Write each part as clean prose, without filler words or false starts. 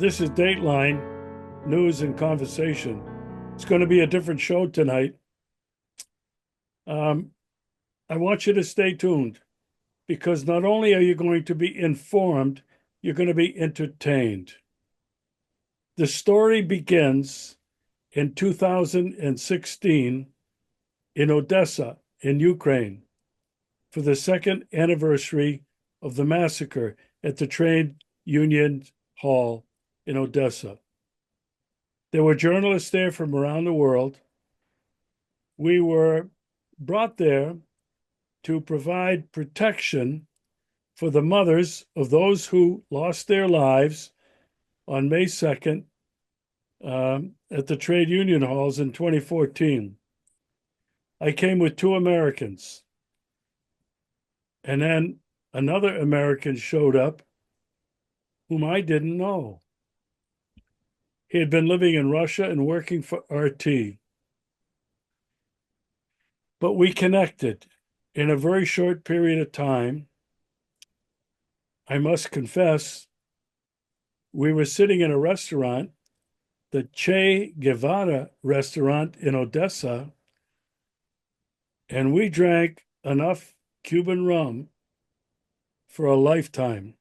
This is Dateline News and Conversation. It's going to be a different show tonight. Um, I want you to stay tuned because not only are you going to be informed, you're going to be entertained. The story begins in 2016 in Odessa, in Ukraine, for the second anniversary of the massacre at the trade union hall in Odessa. There were journalists there from around the world. We were brought there to provide protection for the mothers of those who lost their lives on May 2nd at the trade union halls in 2014. I came with two Americans, and then another American showed up whom I didn't know. He had been living in Russia and working for RT. But we connected in a very short period of time. I must confess, we were sitting in a restaurant, the Che Guevara restaurant in Odessa, and we drank enough Cuban rum for a lifetime.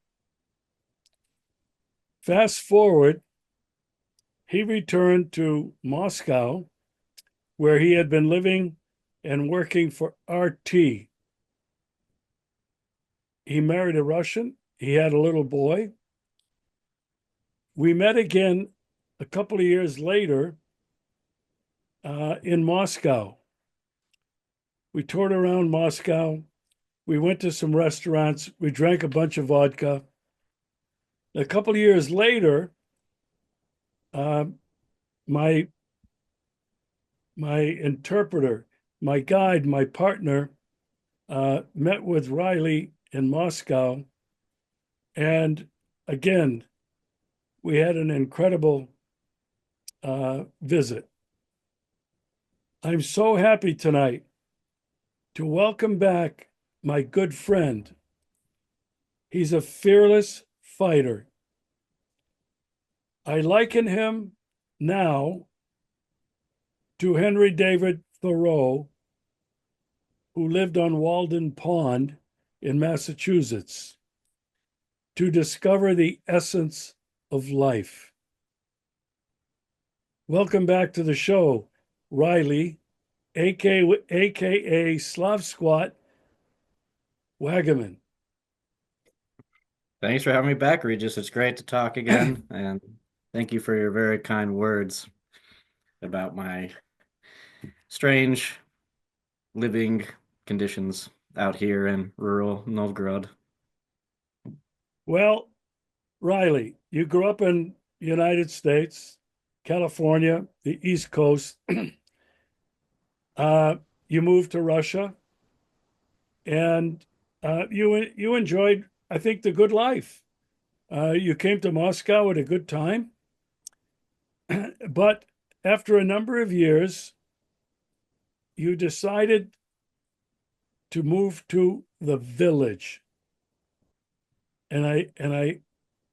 Fast forward, he returned to Moscow, where he had been living and working for RT. He married a Russian. He had a little boy. We met again a couple of years later in Moscow. We toured around Moscow. We went to some restaurants. We drank a bunch of vodka. A couple of years later, my interpreter, my guide, my partner, met with Riley in Moscow. And again, we had an incredible visit. I'm so happy tonight to welcome back my good friend. He's a fearless fighter. I liken him now to Henry David Thoreau, who lived on Walden Pond in Massachusetts to discover the essence of life. Welcome back to the show, Riley, aka Slavasquat Waggaman. Thanks for having me back, Regis. It's great to talk again, and thank you for your very kind words about my strange living conditions out here in rural Novgorod. Well, Riley, you grew up in the United States, California, the East Coast. You moved to Russia, and you enjoyed, I think, the good life. You came to Moscow at a good time, but after a number of years, you decided to move to the village. And I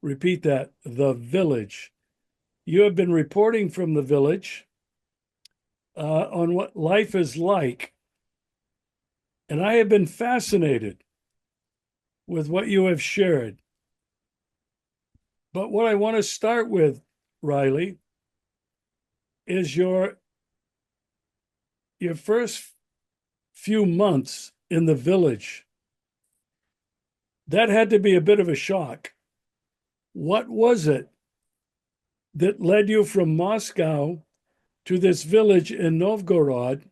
repeat that, the village. You have been reporting from the village on what life is like. And I have been fascinated with what you have shared. But what I want to start with, Riley, is your first few months in the village. That had to be a bit of a shock. What was it that led you from Moscow to this village in Novgorod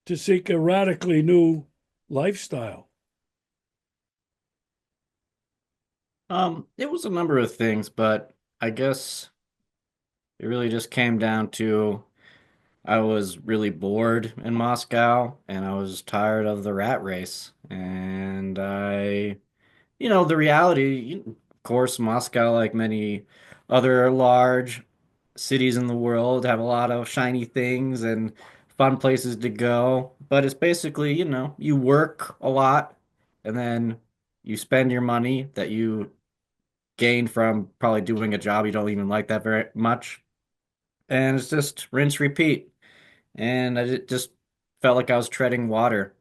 to seek a radically new lifestyle? It was a number of things, but I guess it really just came down to I was really bored in Moscow and I was tired of the rat race. And the reality, of course, Moscow, like many other large cities in the world, have a lot of shiny things and fun places to go. But it's basically, you work a lot and then you spend your money that you gained from probably doing a job you don't even like that very much. And it's just rinse, repeat. And just felt like I was treading water.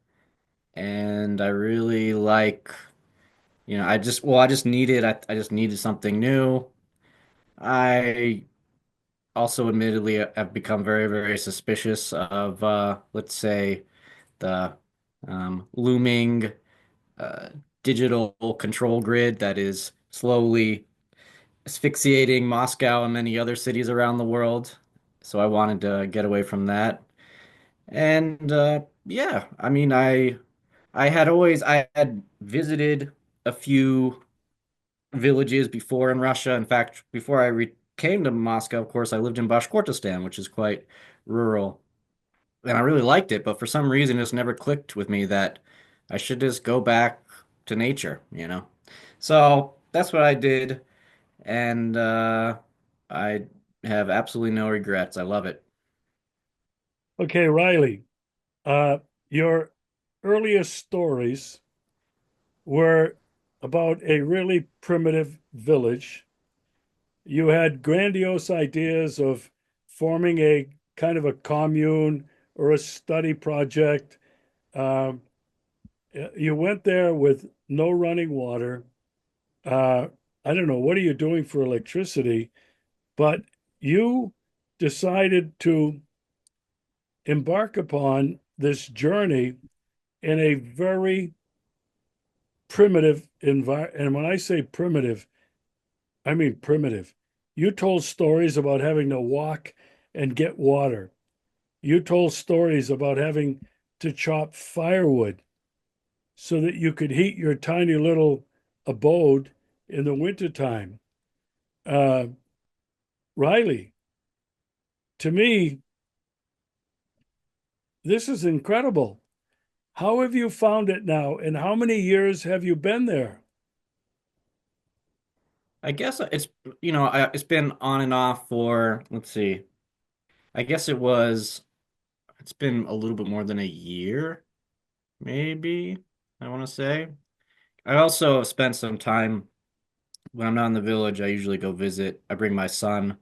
And I really like, I just I just needed something new. I also admittedly have become very, very suspicious of, let's say, the looming uh, digital control grid that is slowly asphyxiating Moscow and many other cities around the world. So I wanted to get away from that. And yeah, I mean, I had visited a few villages before in Russia. In fact, before I re came to Moscow, of course, I lived in Bashkortostan, which is quite rural, and I really liked it. But for some reason, it's never clicked with me that I should just go back to nature, you know? So that's what I did, and I have absolutely no regrets. I love it. Okay, Riley, uh, your earliest stories were about a really primitive village. You had grandiose ideas of forming a kind of a commune or a study project. Um, you went there with no running water. Uh, I don't know, what are you doing for electricity? But you decided to embark upon this journey in a very primitive environment. And when I say primitive, I mean primitive. You told stories about having to walk and get water. You told stories about having to chop firewood so that you could heat your tiny little abode in the wintertime. Uh, Riley, to me, this is incredible. How have you found it now? And how many years have you been there? I guess it's been on and off for, let's see, I guess it's been a little bit more than a year, maybe, I want to say. I also spent some time when I'm not in the village. I usually go visit. I bring my son,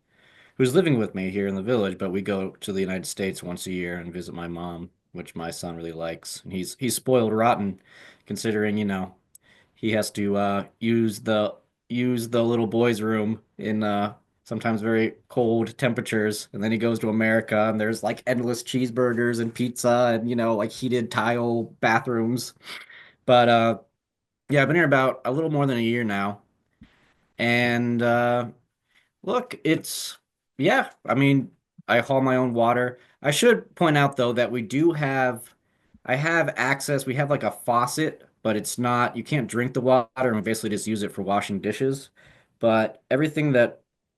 who's living with me here in the village, but we go to the United States once a year and visit my mom, which my son really likes. And he's spoiled rotten, considering, he has to use the little boy's room in sometimes very cold temperatures, and then he goes to America and there's like endless cheeseburgers and pizza and like heated tile bathrooms. But yeah, I've been here about a little more than a year now, and look, yeah, I mean, I haul my own water. I should point out though that I have access. We have like a faucet, but it's not, you can't drink the water and we basically just use it for washing dishes. But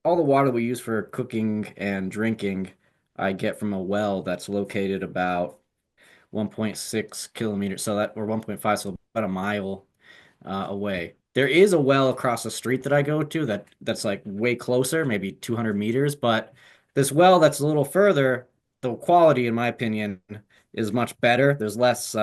all the water we use for cooking and drinking, I get from a well that's located about 1.6 kilometers, or 1.5, so about a mile away. There is a well across the street that I go to that's like way closer, maybe 200 meters, but this well that's a little further, the quality, in my opinion, is much better. There's less,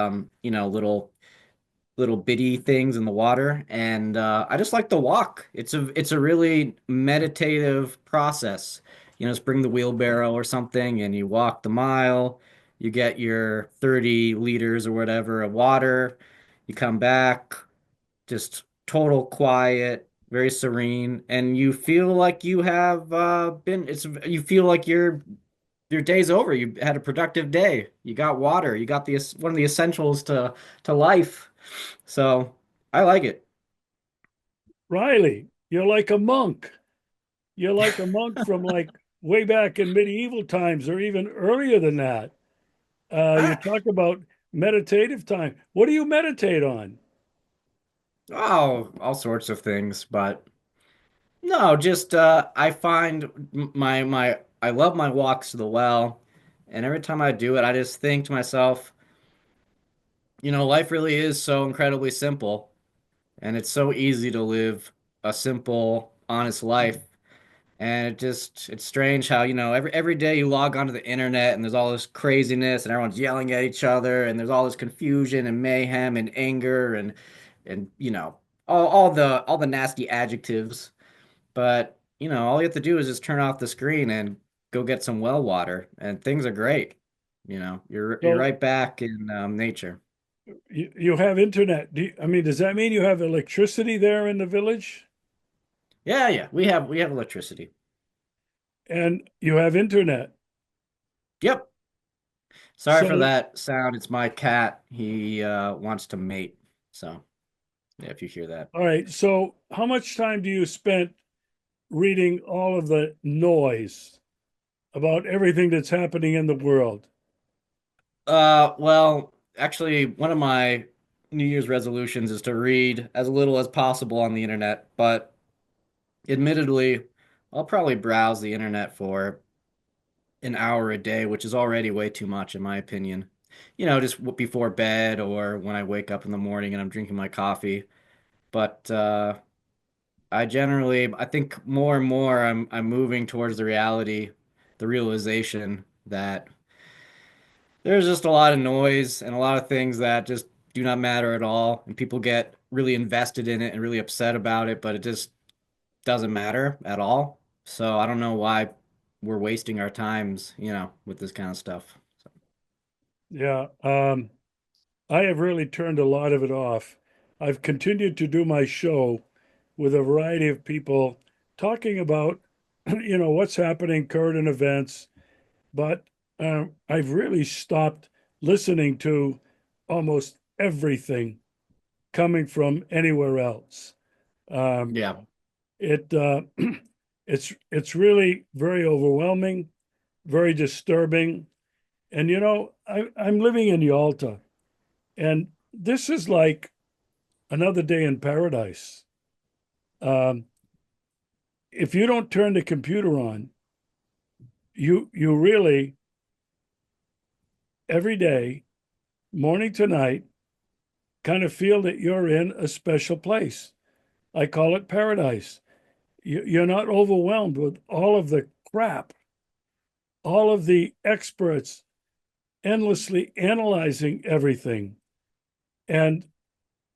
little bitty things in the water, and I just like the walk. It's a really meditative process. Just bring the wheelbarrow or something, and you walk the mile. You get your 30 liters or whatever of water. You come back, just total quiet, very serene, and you feel like you have been. You feel like your day's over. You had a productive day. You got water. You got the one of the essentials to life. So I like it. Riley, you're like a monk. You're like a monk from like way back in medieval times or even earlier than that. You Ah, talk about meditative time. What do you meditate on? oh, all sorts of things, but no, just I find I love my walks to the well, and every time I do it, I just think to myself, life really is so incredibly simple, and it's so easy to live a simple, honest life. And it's strange how, every day you log onto the internet and there's all this craziness and everyone's yelling at each other and there's all this confusion and mayhem and anger and all the nasty adjectives. But, all you have to do is just turn off the screen and go get some well water, and things are great. You're So right back in nature. you have internet. I mean, does that mean you have electricity there in the village Yeah, yeah, we have electricity. and you have internet? Yep. Sorry for So, that sound. It's my cat. He wants to mate. So, yeah, if you hear that. all right. So, how much time do you spend reading all of the noise about everything that's happening in the world? Well, actually, one of my New Year's resolutions is to read as little as possible on the internet, but admittedly, I'll probably browse the internet for an hour a day, which is already way too much in my opinion. Just before bed or when I wake up in the morning and I'm drinking my coffee. But I think more and more I'm moving towards the realization that there's just a lot of noise and a lot of things that just do not matter at all, and people get really invested in it and really upset about it, but it just doesn't matter at all. So I don't know why we're wasting our times, with this kind of stuff. So, Yeah. I have really turned a lot of it off. I've continued to do my show with a variety of people talking about, what's happening, current events, but I've really stopped listening to almost everything coming from anywhere else. Um, yeah. it it's really very overwhelming, very disturbing, and I'm living in Yalta, and this is like another day in paradise. Um, if you don't turn the computer on, you really every day, morning to night, kind of feel that you're in a special place. I call it paradise. You're not overwhelmed with all of the crap, all of the experts endlessly analyzing everything, and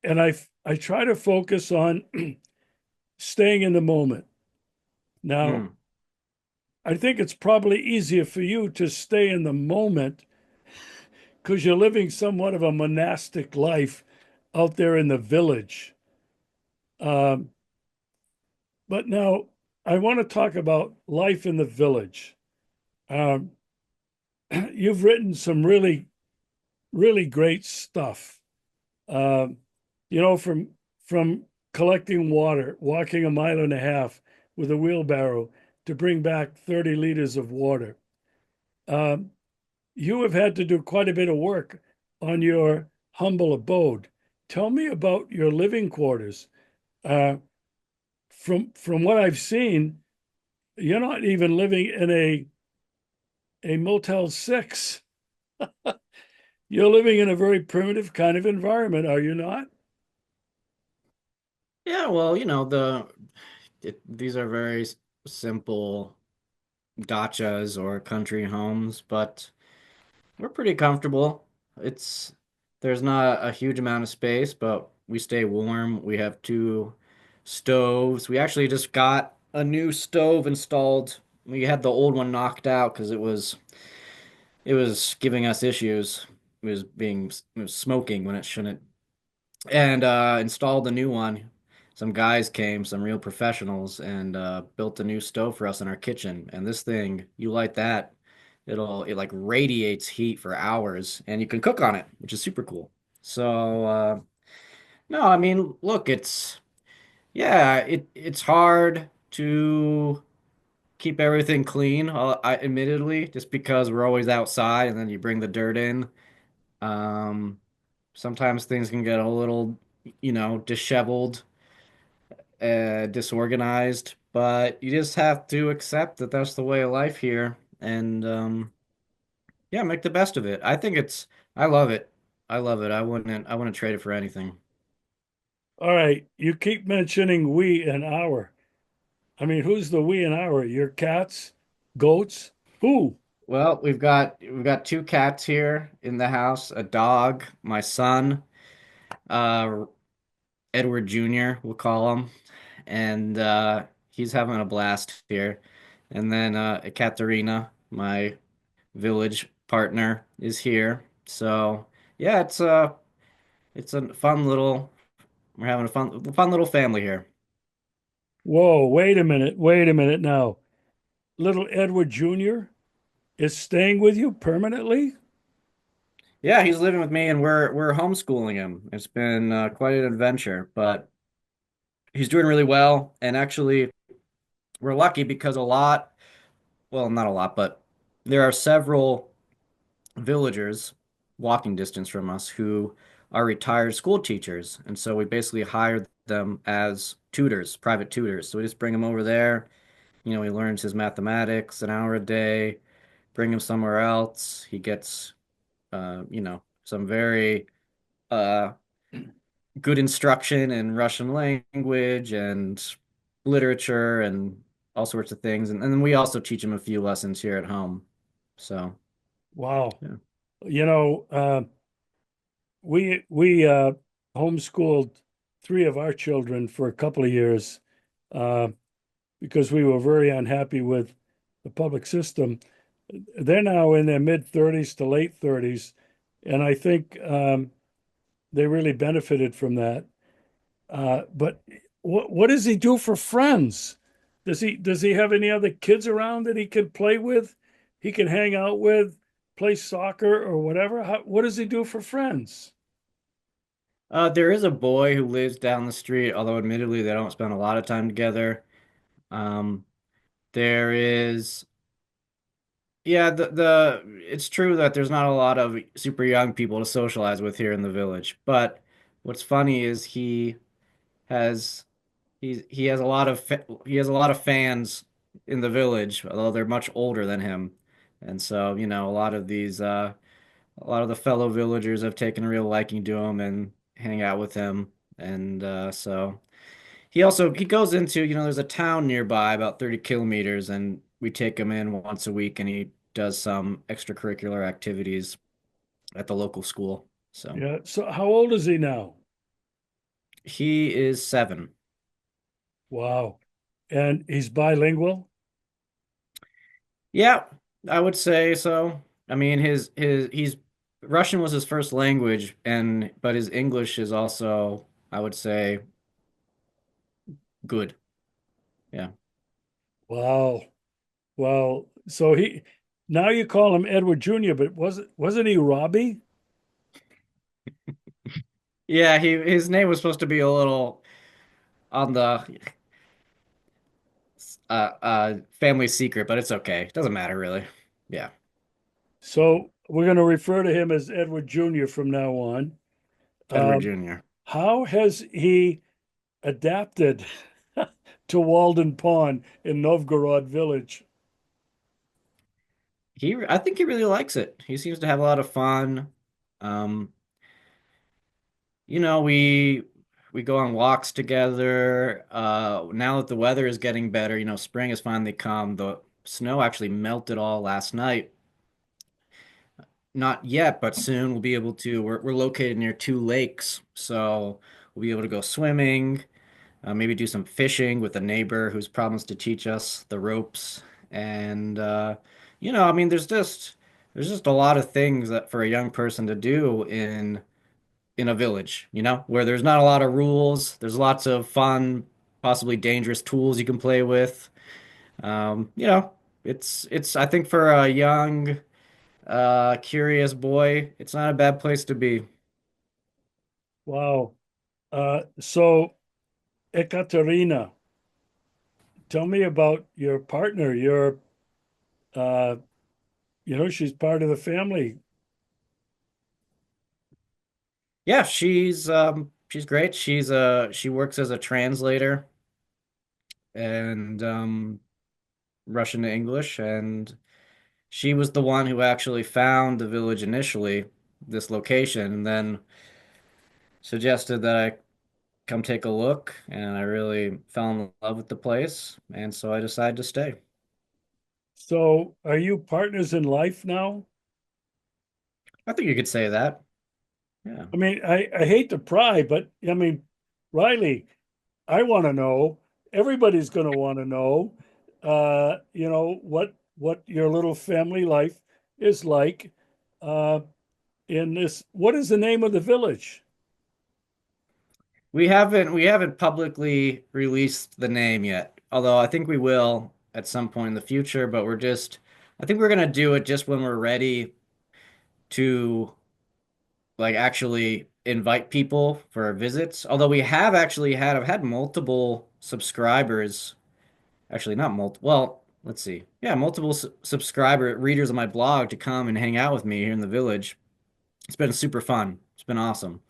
I try to focus on staying in the moment. Now, Hmm. I think it's probably easier for you to stay in the moment because you're living somewhat of a monastic life out there in the village. Um, but now I want to talk about life in the village. Um, you've written some really, really great stuff. Um, from collecting water, walking a mile and a half with a wheelbarrow to bring back 30 liters of water. Um, you have had to do quite a bit of work on your humble abode. Tell me about your living quarters. Uh, from what I've seen, you're not even living in a Motel 6. You're living in a very primitive kind of environment, are you not? Yeah, well, these are very simple gotchas or country homes, but we're pretty comfortable. It's there's not a huge amount of space, but we stay warm. We have two stoves. We actually just got a new stove installed. We had the old one knocked out because it was giving us issues. It was smoking when it shouldn't. And installed a new one. Some guys came, some real professionals, and built a new stove for us in our kitchen. And this thing, you light that, it like radiates heat for hours, and you can cook on it, which is super cool. So no, I mean, look, it's hard to keep everything clean. Admittedly, just because we're always outside, and then you bring the dirt in. Um, Sometimes things can get a little, disheveled, disorganized, but you just have to accept that that's the way of life here, and yeah, make the best of it. I love it. I love it. I wouldn't trade it for anything. All right, you keep mentioning we and our. I mean, who's the we and our? Your cats, goats? Who? Well, we've got two cats here in the house, a dog, my son, uh, Edward Jr., we'll call him, and he's having a blast here. And then Katerina, my village partner, is here. So yeah, it's a fun little we're having a fun little family here. Whoa, wait a minute now. Little Edward Jr. is staying with you permanently? Yeah, he's living with me and we're homeschooling him. It's been quite an adventure, but he's doing really well. And actually, we're lucky because well, not a lot, but there are several villagers walking distance from us who are retired school teachers. And so we basically hired them as tutors, private tutors. So we just bring him over there. He learns his mathematics an hour a day, bring him somewhere else. He gets, some very uh, good instruction in Russian language and literature and all sorts of things. And then we also teach him a few lessons here at home. So, Wow. yeah. You know, we homeschooled three of our children for a couple of years uh, because we were very unhappy with the public system. They're now in their mid 30s to late 30s, and I think they really benefited from that. But what does he do for friends? Does he have any other kids around that he can play with? He can hang out with, play soccer or whatever. What does he do for friends? There is a boy who lives down the street, although admittedly they don't spend a lot of time together. Um, there is, yeah, it's true that there's not a lot of super young people to socialize with here in the village. But what's funny is has he has a lot of he has a lot of fans in the village, although they're much older than him. And so, a lot of the fellow villagers have taken a real liking to him and hang out with him. And so he goes into, there's a town nearby about 30 kilometers, and we take him in once a week, and he does some extracurricular activities at the local school. So Yeah. So how old is he now? he is 7. Wow. And he's bilingual? Yeah, I would say so. I mean, he's Russian was his first language, and but his English is also, I would say, good. Yeah. Wow. Well, so he now you call him Edward Jr., but wasn't he Robbie? Yeah, his name was supposed to be a little on the family secret, but it's okay. It doesn't matter really. Yeah, So we're going to refer to him as Edward Jr. from now on. Edward Um, Jr. how has he adapted to Walden Pond in Novgorod village? I think he really likes it. He seems to have a lot of fun. Um, we go on walks together. Now that the weather is getting better, spring has finally come. The snow actually melted all last night. Not yet, but soon we'll be able to. We're located near 2 lakes, so we'll be able to go swimming, maybe do some fishing with a neighbor who's promised to teach us the ropes. And I mean, there's just a lot of things that for a young person to do in a village, where there's not a lot of rules. There's lots of fun, possibly dangerous tools you can play with. You know, it's I think for a young, curious boy, it's not a bad place to be. Wow. So Ekaterina, tell me about your partner. Uh, she's part of the family. Yeah, she's great. She works as a translator and Russian to English, and she was the one who actually found the village initially, this location, and then suggested that I come take a look, and I really fell in love with the place, and so I decided to stay. So are you partners in life now? I think you could say that. Yeah. I mean, I hate to pry, but I mean, Riley, I want to know. everybody's going to want to know, what your little family life is like uh, in this. What is the name of the village? We haven't publicly released the name yet, although I think we will at some point in the future, but I think we're gonna do it just when we're ready to like actually invite people for visits. Although we have actually had I've had multiple subscribers, actually not multiple, well, let's see. Yeah, multiple subscriber readers of my blog to come and hang out with me here in the village. It's been super fun. It's been awesome.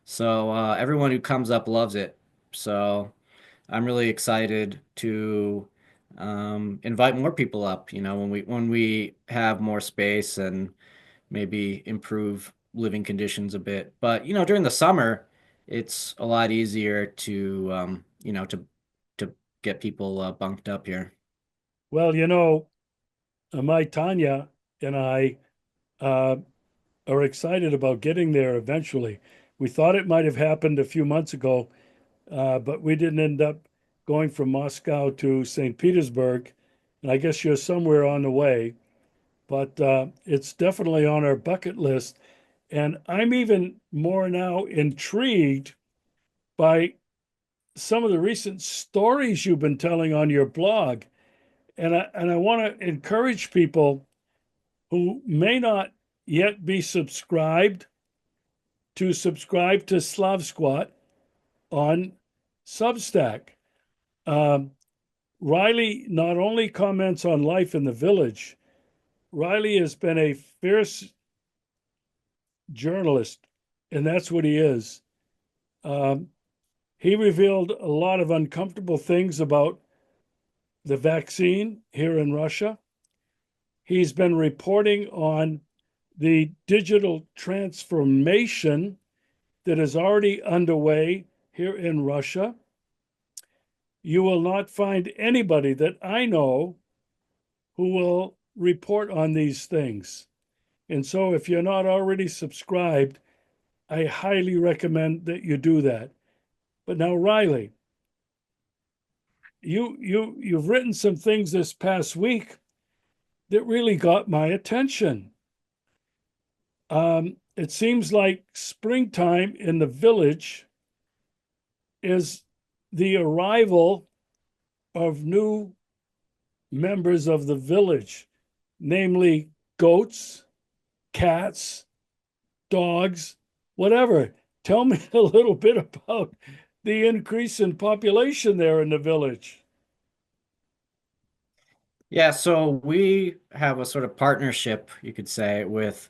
So everyone who comes up loves it. So I'm really excited to invite more people up, when we have more space and maybe improve living conditions a bit. But during the summer, it's a lot easier to get people bunked up here. Well, my Tanya and I uh, are excited about getting there eventually. We thought it might have happened a few months ago, but we didn't end up going from Moscow to St. Petersburg. And I guess you're somewhere on the way, but it's definitely on our bucket list. And I'm even more now intrigued by some of the recent stories you've been telling on your blog. And I want to encourage people who may not yet be subscribed to subscribe to Slavasquat on Substack. Um, Riley not only comments on life in the village, Riley has been a fierce journalist, and that's what he is. Um, he revealed a lot of uncomfortable things about the vaccine here in Russia. He's been reporting on the digital transformation that is already underway here in Russia. You will not find anybody that I know who will report on these things. And so, if you're not already subscribed, I highly recommend that you do that. But now, Riley, you've written some things this past week that really got my attention. It seems like springtime in the village is the arrival of new members of the village, namely goats, cats, dogs, whatever. Tell me a little bit about the increase in population there in the village. Yeah, so we have a sort of partnership, you could say, with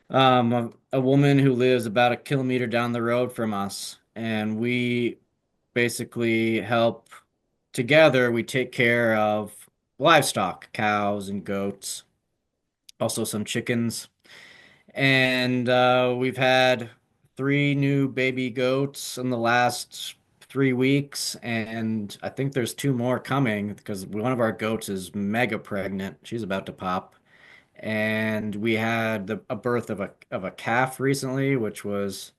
a woman who lives about a kilometer down the road from us, and we basically help together. We take care of livestock, cows and goats, also some chickens, and we've had three new baby goats in the last 3 weeks, and I think there's two more coming because one of our goats is mega pregnant. She's about to pop. And we had a birth of a calf recently, which was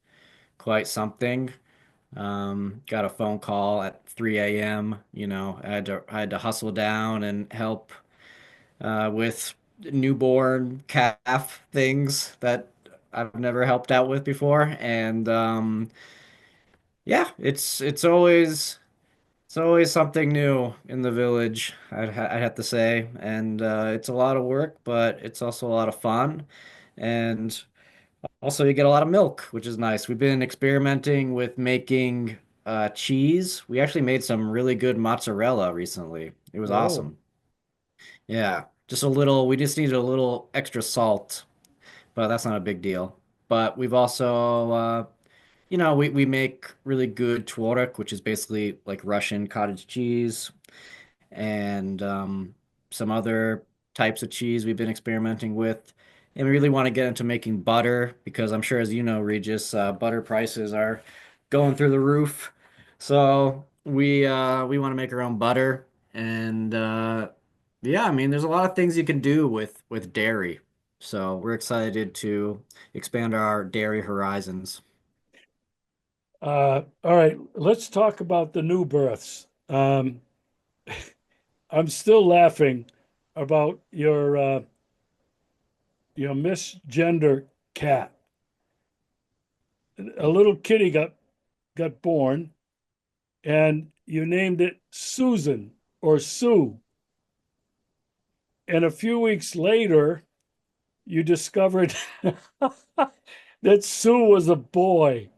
quite something. Got a phone call at 3 a.m. I had to hustle down and help with newborn calf things that I've never helped out with before. And yeah, it's always something new in the village, I'd have to say. And it's a lot of work, but it's also a lot of fun. And also, you get a lot of milk, which is nice. We've been experimenting with making cheese. We actually made some really good mozzarella recently. It was Oh, awesome. Yeah, we just needed a little extra salt, but that's not a big deal. But we've also, we make really good tvorog, which is basically like Russian cottage cheese, and some other types of cheese we've been experimenting with. And we really want to get into making butter because I'm sure, as you know, Regis, butter prices are going through the roof. So we want to make our own butter, and yeah, I mean, there's a lot of things you can do with dairy. So we're excited to expand our dairy horizons. all right. Let's talk about the new births. Um, I'm still laughing about your misgender cat. A little kitty got born, and you named it Susan or Sue. And a few weeks later, you discovered that Sue was a boy.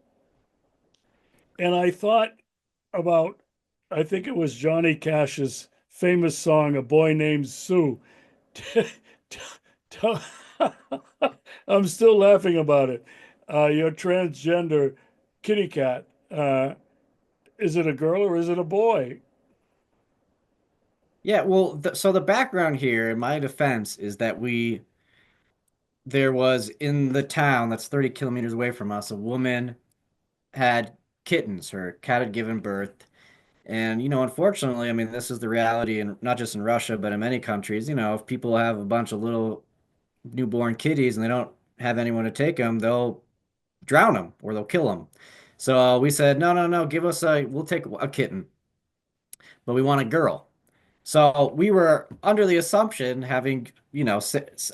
And I thought about, I think it was Johnny Cash's famous song, A Boy Named Sue. I'm still laughing about it. Your transgender kitty cat. Is it a girl or is it a boy? Yeah, well, so the background here, in my defense, is that there was in the town that's 30 kilometers away from us, a woman had kittens. Her cat had given birth. And, unfortunately, I mean, this is the reality, and not just in Russia, but in many countries. If people have a bunch of little newborn kitties and they don't have anyone to take them, they'll drown them or they'll kill them. So we said, no, no, no, we'll take a kitten, but we want a girl. So we were under the assumption, having,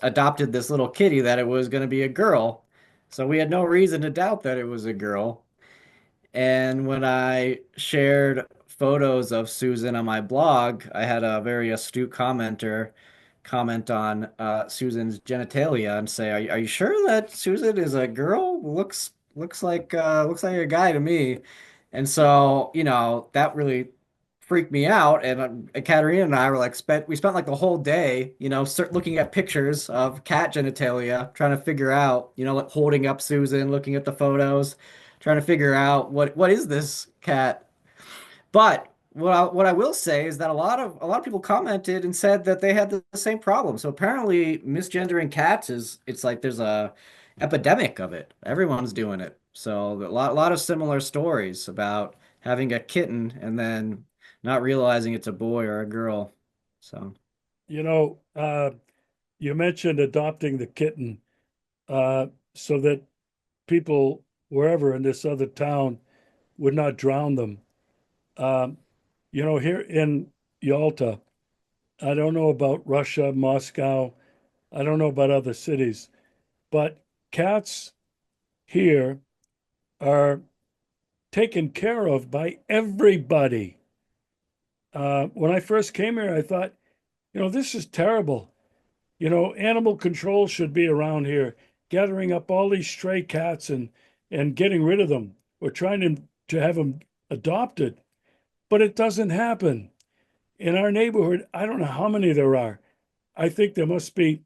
adopted this little kitty, that it was going to be a girl. So we had no reason to doubt that it was a girl. And when I shared photos of Susan on my blog, I had a very astute commenter comment on Susan's genitalia and say, are you sure that Susan is a girl? Looks like a guy to me." And so, that really freaked me out. And Katerina and I were like, we spent like the whole day, start looking at pictures of cat genitalia, trying to figure out, like holding up Susan, looking at the photos, trying to figure out what is this cat. But what I will say is that a lot of people commented and said that they had the same problem. So apparently misgendering cats it's like there's a epidemic of it. Everyone's doing it. So a lot of similar stories about having a kitten and then not realizing it's a boy or a girl. So You know, you mentioned adopting the kitten so that people wherever in this other town would not drown them. Um, here in Yalta, I don't know about Russia, Moscow, I don't know about other cities, but cats here are taken care of by everybody. When I first came here, I thought, this is terrible. Animal control should be around here, gathering up all these stray cats and getting rid of them or trying to have them adopted. But it doesn't happen. In our neighborhood, I don't know how many there are. I think there must be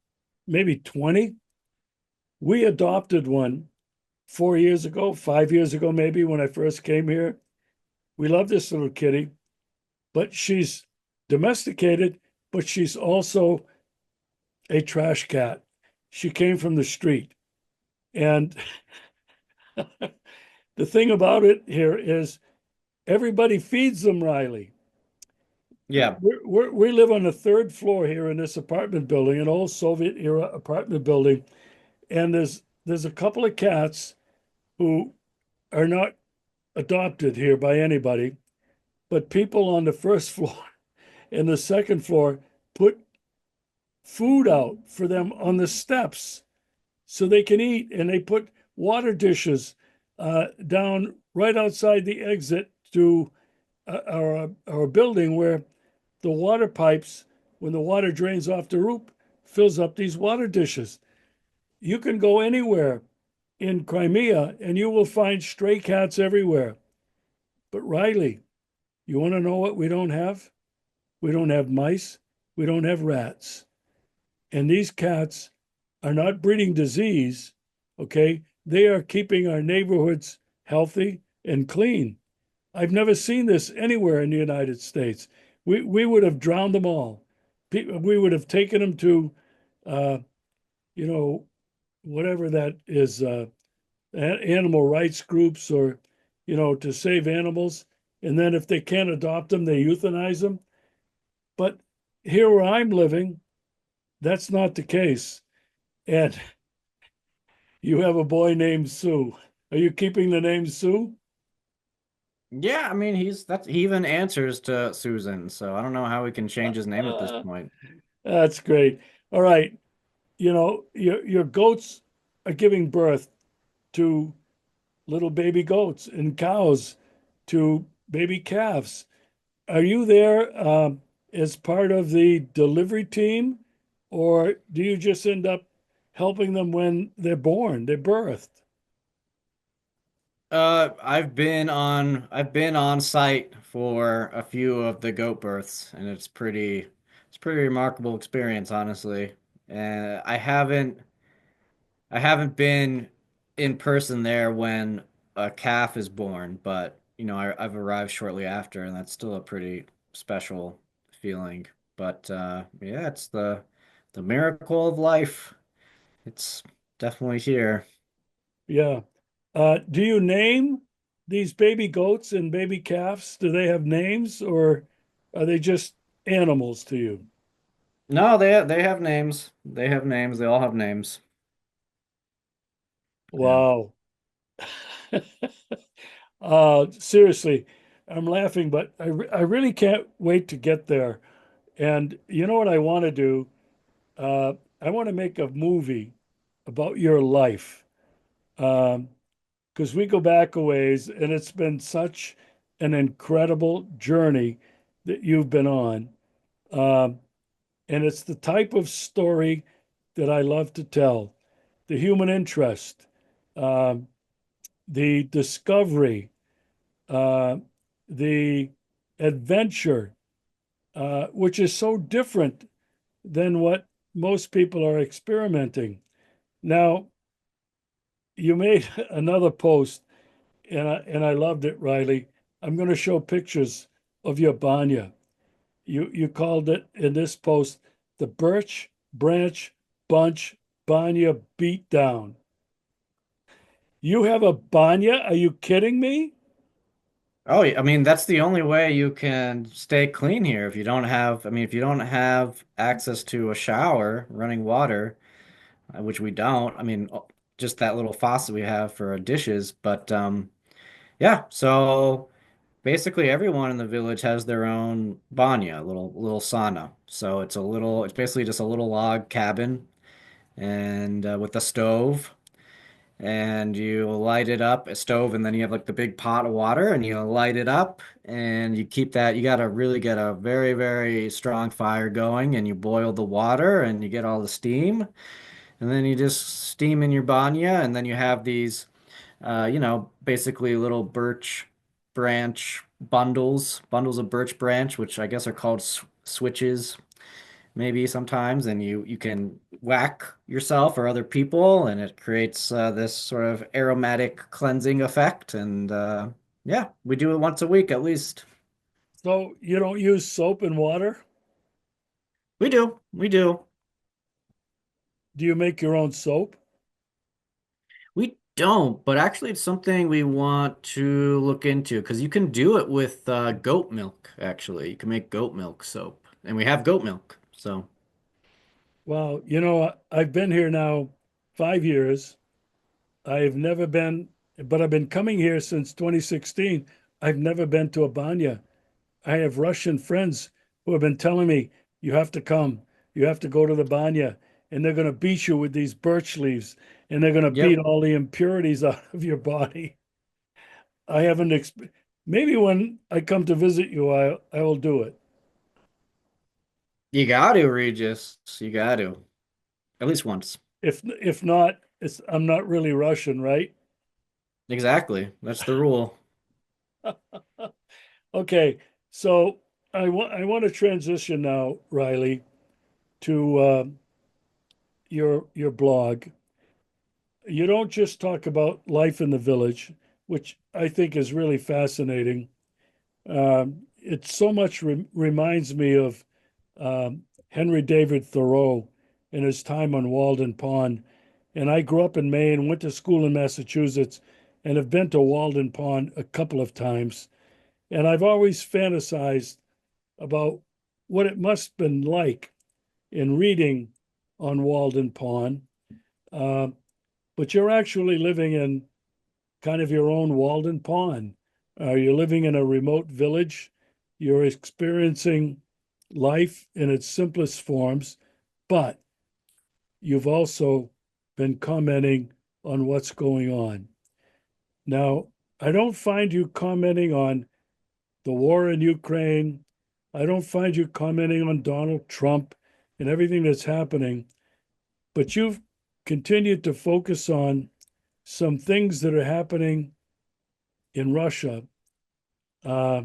maybe 20. We adopted one 4 years ago, 5 years ago, maybe when I first came here. We love this little kitty, but she's domesticated, but she's also a trash cat. She came from the street. And the thing about it here is everybody feeds them, Riley. yeah. We live on the third floor here in this apartment building, an old Soviet era apartment building. And there's a couple of cats who are not adopted here by anybody, but people on the first floor and the second floor put food out for them on the steps so they can eat. And they put water dishes down right outside the exit to our building where the water pipes, when the water drains off the roof, fills up these water dishes. You can go anywhere in Crimea and you will find stray cats everywhere. But Riley, you want to know what we don't have? We don't have mice. We don't have rats. And these cats are not breeding disease, okay? They are keeping our neighborhoods healthy and clean. I've never seen this anywhere in the United States. We would have drowned them all. We would have taken them to, uh, you know, whatever that is, animal rights groups or, to save animals. And then if they can't adopt them, they euthanize them. But here where I'm living, that's not the case. And you have a boy named Sue. Are you keeping the name Sue? Yeah, I mean he even answers to Susan, so I don't know how we can change his name at this point. That's great. All right. Your goats are giving birth to little baby goats and cows to baby calves. Are you there as part of the delivery team, or do you just end up helping them when they're born, they're birthed? I've been on site for a few of the goat births, and it's pretty remarkable experience, honestly. And I haven't been in person there when a calf is born, but I've arrived shortly after, and that's still a pretty special feeling. But yeah, it's the miracle of life. It's definitely here. Yeah. Do you name these baby goats and baby calves? Do they have names, or are they just animals to you? No, they have names. They have names. They all have names. Yeah. Wow. Seriously, I'm laughing, but I really can't wait to get there. And you know what I want to do? I want to make a movie about your life. Because we go back a ways, and it's been such an incredible journey that you've been on. Um, and it's the type of story that I love to tell, the human interest, um, the discovery, uh, the adventure, which is so different than what most people are experimenting. Now, you made another post, and I loved it, Riley. I'm going to show pictures of your banya. You called it in this post the Birch Branch Bunch Banya Beatdown. You have a banya? Are you kidding me? Oh, I mean, that's the only way you can stay clean here. If you don't have, I mean, if you don't have access to a shower, running water, which we don't, I mean, just that little faucet we have for our dishes. But yeah, so basically everyone in the village has their own banya, little sauna. So it's basically just a little log cabin and with a stove. And you light it up, a stove, and then you have like the big pot of water, and you light it up, and you keep that. You got to really get a very, very strong fire going, and you boil the water, and you get all the steam, and then you just steam in your banya, and then you have these, basically little birch branch bundles of birch branch, which I guess are called switches maybe sometimes, and you can whack yourself or other people, and it creates this sort of aromatic cleansing effect. And yeah, we do it once a week at least. So you don't use soap and water? We do. Do you make your own soap? We don't, but actually, it's something we want to look into because you can do it with goat milk. Actually, you can make goat milk soap, and we have goat milk. So, Wow, I've been here now 5 years. I've never been, but I've been coming here since 2016. I've never been to a banya. I have Russian friends who have been telling me, you have to come, you have to go to the banya, and they're going to beat you with these birch leaves, and they're going to beat yep, all the impurities out of your body. I haven't, maybe when I come to visit you, I will do it. you got to, Regis. You got to at least once. If not, I'm not really Russian, right? Exactly. That's the rule. Okay, so I want to transition now, Riley, to your blog. You don't just talk about life in the village, which I think is really fascinating. It so much reminds me of Henry David Thoreau in his time on Walden Pond. And I grew up in Maine, went to school in Massachusetts, and have been to Walden Pond a couple of times. And I've always fantasized about what it must have been like in reading on Walden Pond. Uh, but you're actually living in kind of your own Walden Pond. You're living in a remote village. You're experiencing life in its simplest forms, but you've also been commenting on what's going on. Now, I don't find you commenting on the war in Ukraine. I don't find you commenting on Donald Trump and everything that's happening, but you've continued to focus on some things that are happening in Russia uh,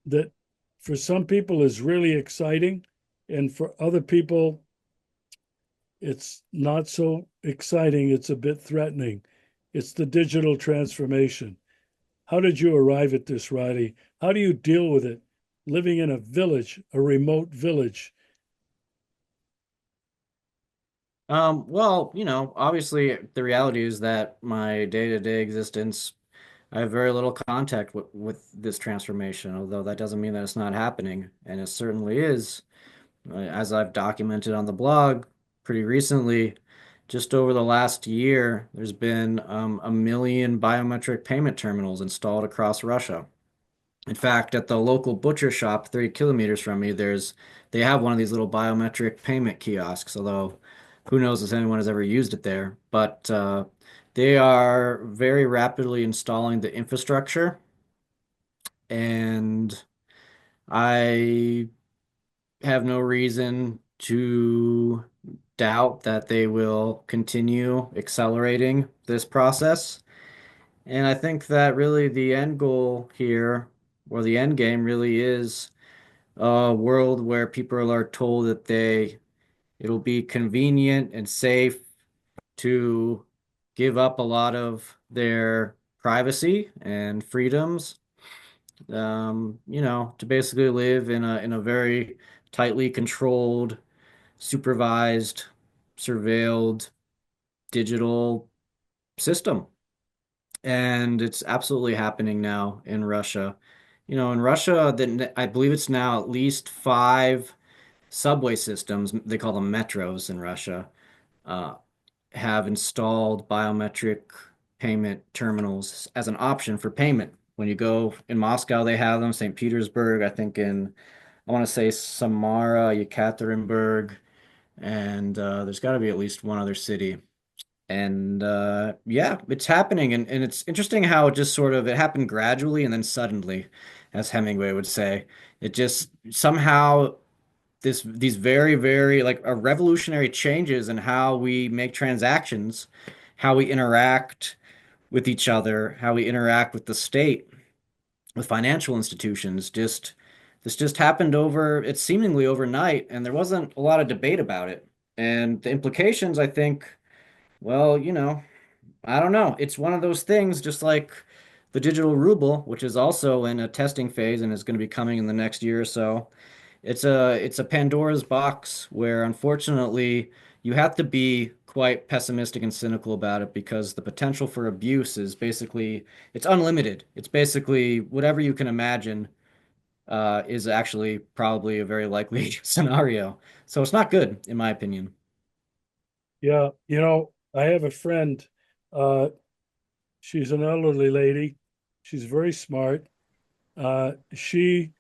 that for some people is really exciting, and for other people, it's not so exciting. It's a bit threatening. It's the digital transformation. How did you arrive at this, Riley? How do you deal with it? Living in a village, a remote village. Well, obviously the reality is that my day-to-day existence, I have very little contact with this transformation, although that doesn't mean that it's not happening, and it certainly is. As I've documented on the blog pretty recently, just over the last year, there's been 1 million biometric payment terminals installed across Russia. In fact, at the local butcher shop 30 kilometers from me, they have one of these little biometric payment kiosks, although who knows if anyone has ever used it there. But they are very rapidly installing the infrastructure, and I have no reason to doubt that they will continue accelerating this process. And I think that really the end goal here, or the end game really is a world where people are told that it'll be convenient and safe to give up a lot of their privacy and freedoms, to basically live in a very tightly controlled, supervised, surveilled digital system. And it's absolutely happening now in Russia. In Russia, I believe it's now at least five subway systems, they call them metros in Russia, uh, have installed biometric payment terminals as an option for payment. When you go in Moscow, they have them, St. Petersburg, I think I want to say Samara, Yekaterinburg, and there's got to be at least one other city. And yeah, it's happening, and it's interesting how it just sort of it happened gradually and then suddenly, as Hemingway would say. It just somehow these very, very like a revolutionary changes in how we make transactions, how we interact with each other, how we interact with the state, with financial institutions. This just happened it's seemingly overnight, and there wasn't a lot of debate about it. And the implications, I think, well, I don't know. It's one of those things, just like the digital ruble, which is also in a testing phase and is going to be coming in the next year or so. It's a Pandora's box where unfortunately you have to be quite pessimistic and cynical about it because the potential for abuse is basically it's unlimited. It's basically whatever you can imagine is actually probably a very likely scenario. So it's not good, in my opinion. Yeah, I have a friend. Uh, she's an elderly lady. She's very smart. She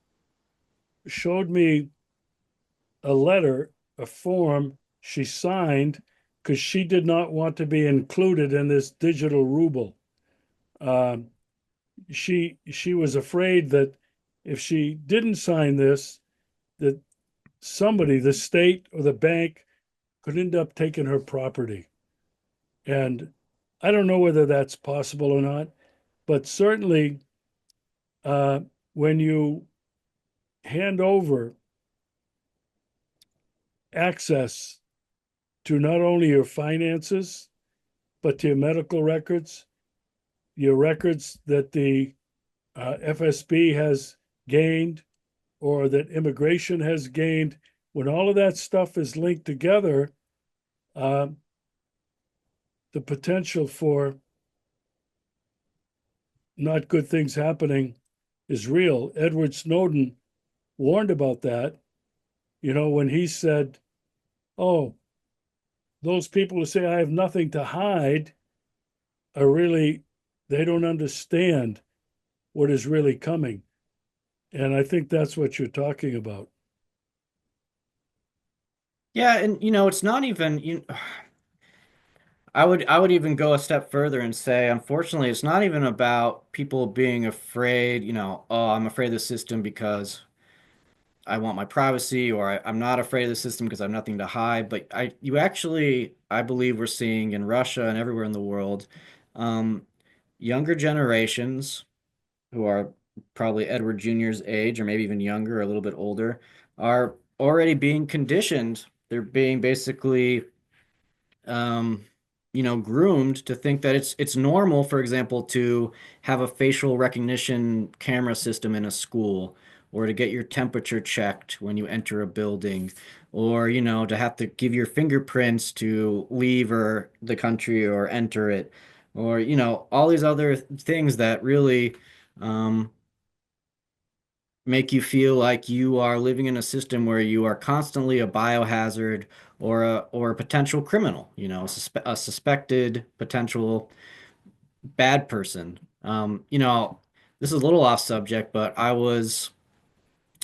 showed me a letter, a form she signed because she did not want to be included in this digital ruble. Um, she was afraid that if she didn't sign this, that somebody, the state or the bank, could end up taking her property. And I don't know whether that's possible or not, but certainly uh, when you hand over access to not only your finances, but to your medical records, your records that the FSB has gained or that immigration has gained, when all of that stuff is linked together, uh, the potential for not good things happening is real. Edward Snowden warned about that, when he said, oh, those people who say I have nothing to hide are really, they don't understand what is really coming. And I think that's what you're talking about. Yeah, and it's not even I would even go a step further and say, unfortunately, it's not even about people being afraid, oh, I'm afraid of the system because I want my privacy, or I'm not afraid of the system because I have nothing to hide. But you actually, I believe we're seeing in Russia and everywhere in the world, um, younger generations who are probably Edward Jr.'s age, or maybe even younger, or a little bit older, are already being conditioned. They're being basically um, groomed to think that it's normal, for example, to have a facial recognition camera system in a school, or to get your temperature checked when you enter a building, or to have to give your fingerprints to leave or the country or enter it, or all these other things that really um, make you feel like you are living in a system where you are constantly a biohazard or a potential criminal, a suspected potential bad person. This is a little off subject, but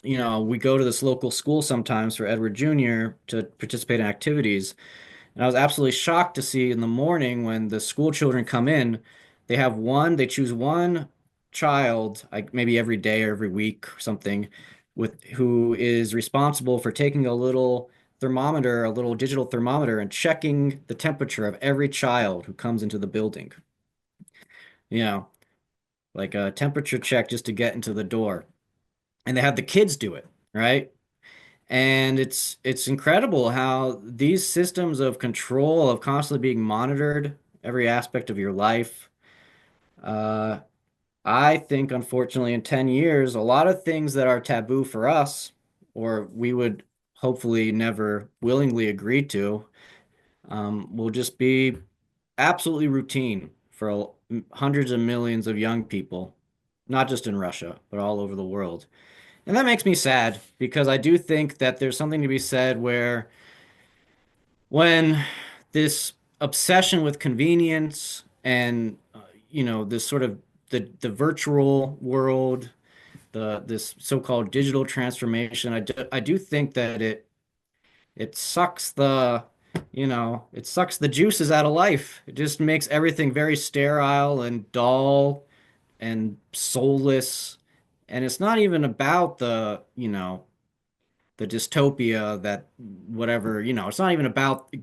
we go to this local school sometimes for Edward Jr. to participate in activities. And I was absolutely shocked to see in the morning when the school children come in, they choose one child, like maybe every day or every week or something, with who is responsible for taking a little thermometer, a little digital thermometer, and checking the temperature of every child who comes into the building. You know, like a temperature check just to get into the door. And they have the kids do it, right? And it's incredible how these systems of control, of constantly being monitored, every aspect of your life. Uh, I think, unfortunately, in 10 years, a lot of things that are taboo for us, or we would hopefully never willingly agree to, will just be absolutely routine for hundreds of millions of young people, not just in Russia, but all over the world. And that makes me sad because I do think that there's something to be said where when this obsession with convenience and this sort of the virtual world, this so-called digital transformation, I do think that it sucks it sucks the juices out of life. It just makes everything very sterile and dull and soulless. And it's not even about the dystopia that whatever, it's not even about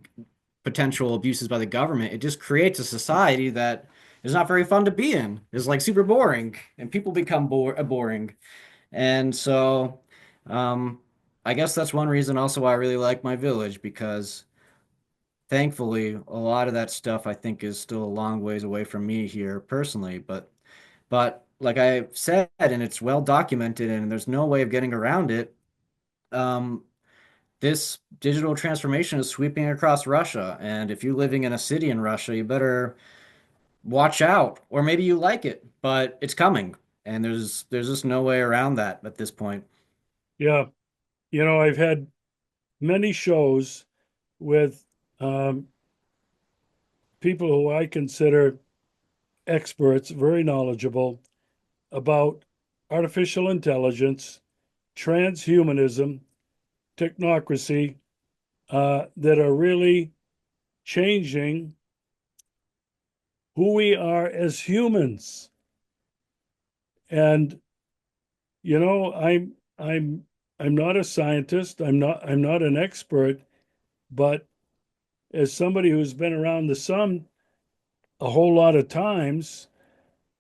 potential abuses by the government. It just creates a society that is not very fun to be in. It's like super boring and people become boring. And so, um, I guess that's one reason also why I really like my village because thankfully a lot of that stuff I think is still a long ways away from me here personally. But like I said, and it's well documented and there's no way of getting around it. Um, this digital transformation is sweeping across Russia. And if you're living in a city in Russia, you better watch out. Or maybe you like it, but it's coming. And there's just no way around that at this point. Yeah. I've had many shows with um, people who I consider experts, very knowledgeable about artificial intelligence, transhumanism, technocracy, that are really changing who we are as humans. And I'm I'm not a scientist. I'm not an expert, but as somebody who's been around the sun a whole lot of times,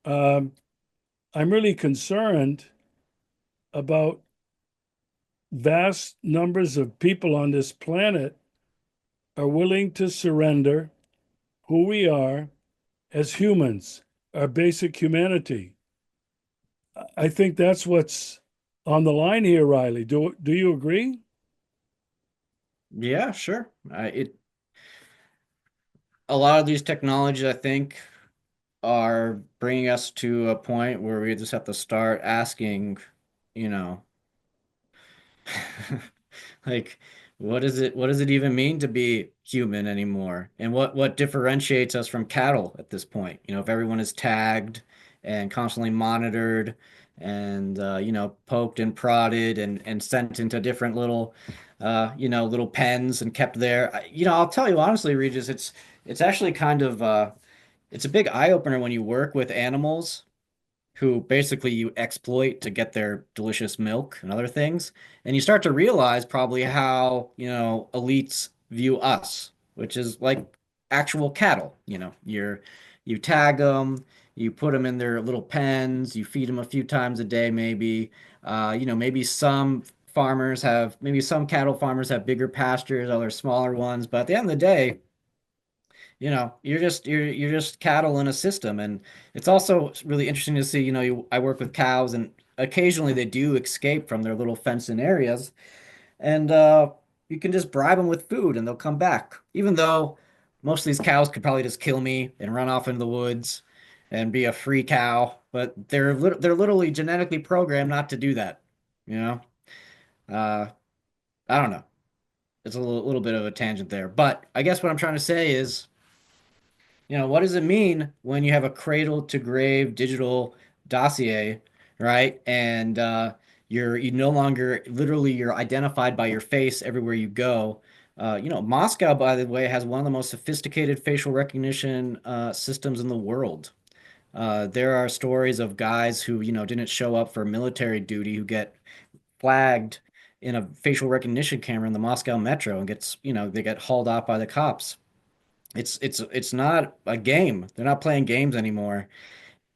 um, I'm really concerned about vast numbers of people on this planet are willing to surrender who we are as humans, our basic humanity. I think that's what's on the line here, Riley. Do you agree? Yeah, sure. A lot of these technologies, I think, are bringing us to a point where we just have to start asking, you know, like, what does it even mean to be human anymore? And what differentiates us from cattle at this point? If everyone is tagged and constantly monitored and poked and prodded and sent into different little little pens and kept there. I'll tell you honestly, Regis, it's actually kind of it's a big eye opener when you work with animals who basically you exploit to get their delicious milk and other things. And you start to realize probably how, elites view us, which is like actual cattle. You tag them, you put them in their little pens, you feed them a few times a day, maybe. Maybe some cattle farmers have bigger pastures, other smaller ones. But at the end of the day, you're just cattle in a system. And it's also really interesting to see, I work with cows, and occasionally they do escape from their little fenced-in areas, and you can just bribe them with food and they'll come back, even though most of these cows could probably just kill me and run off into the woods and be a free cow, but they're literally genetically programmed not to do that, you know. uh I don't know, it's a little bit of a tangent there, but I guess what I'm trying to say is, what does it mean when you have a cradle to grave digital dossier, right? And you no longer literally you're identified by your face everywhere you go. Moscow, by the way, has one of the most sophisticated facial recognition systems in the world. There are stories of guys who, didn't show up for military duty who get flagged in a facial recognition camera in the Moscow metro and they get hauled off by the cops. It's not a game. They're not playing games anymore.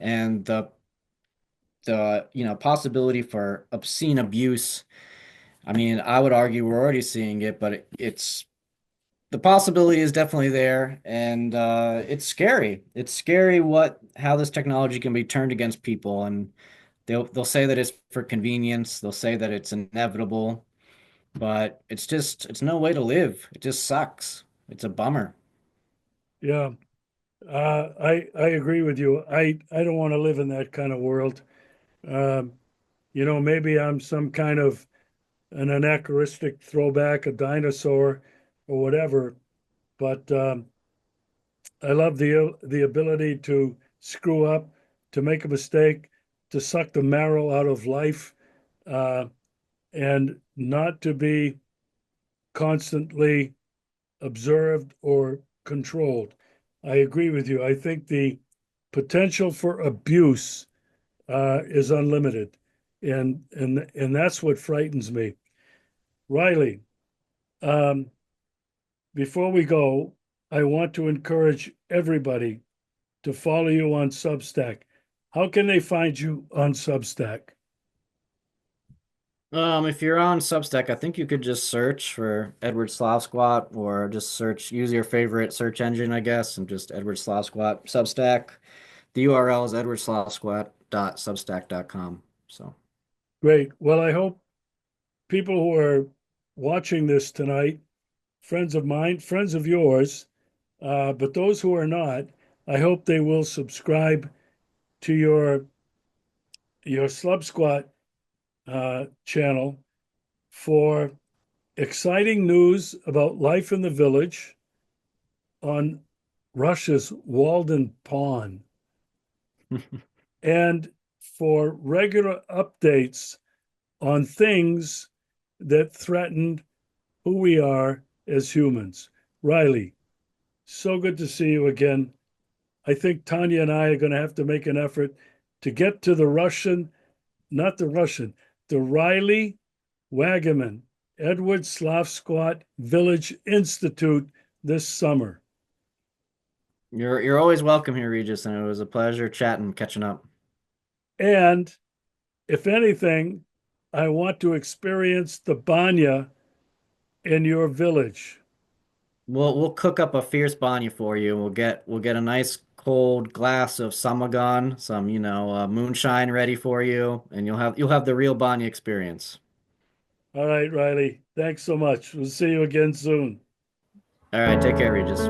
And the possibility for obscene abuse, I mean, I would argue we're already seeing it, but it's the possibility is definitely there, and it's scary. It's scary how this technology can be turned against people, and they'll say that it's for convenience. They'll say that it's inevitable, but it's no way to live. It just sucks. It's a bummer. Yeah, I agree with you. I don't want to live in that kind of world. Um, maybe I'm some kind of an anachronistic throwback, a dinosaur, or whatever. But I love the ability to screw up, to make a mistake, to suck the marrow out of life, uh, and not to be constantly observed or controlled. I agree with you. I think the potential for abuse is unlimited, and that's what frightens me. Riley, um, before we go, I want to encourage everybody to follow you on Substack. How can they find you on Substack? If you're on Substack, I think you could just search for Edward Slavasquat, or just use your favorite search engine, I guess, and just Edward Slavasquat Substack. The URL is edwardslavasquat.substack.com. So, Great. Well, I hope people who are watching this tonight, friends of mine, friends of yours, but those who are not, I hope they will subscribe to your Slub Squat channel for exciting news about life in the village on Russia's Walden Pond, and for regular updates on things that threaten who we are as humans. Riley, so good to see you again. I think Tanya and I are going to have to make an effort to get to not the Russian, the Riley Waggaman Edward Slavsquat Village Institute this summer. you're always welcome here, Regis, and it was a pleasure chatting, catching up. And if anything, I want to experience the banya in your village. We'll cook up a fierce banya for you. We'll get a nice cold glass of samagon, some moonshine ready for you, and you'll have the real banya experience. All right, Riley. Thanks so much. We'll see you again soon. All right, take care, Regis.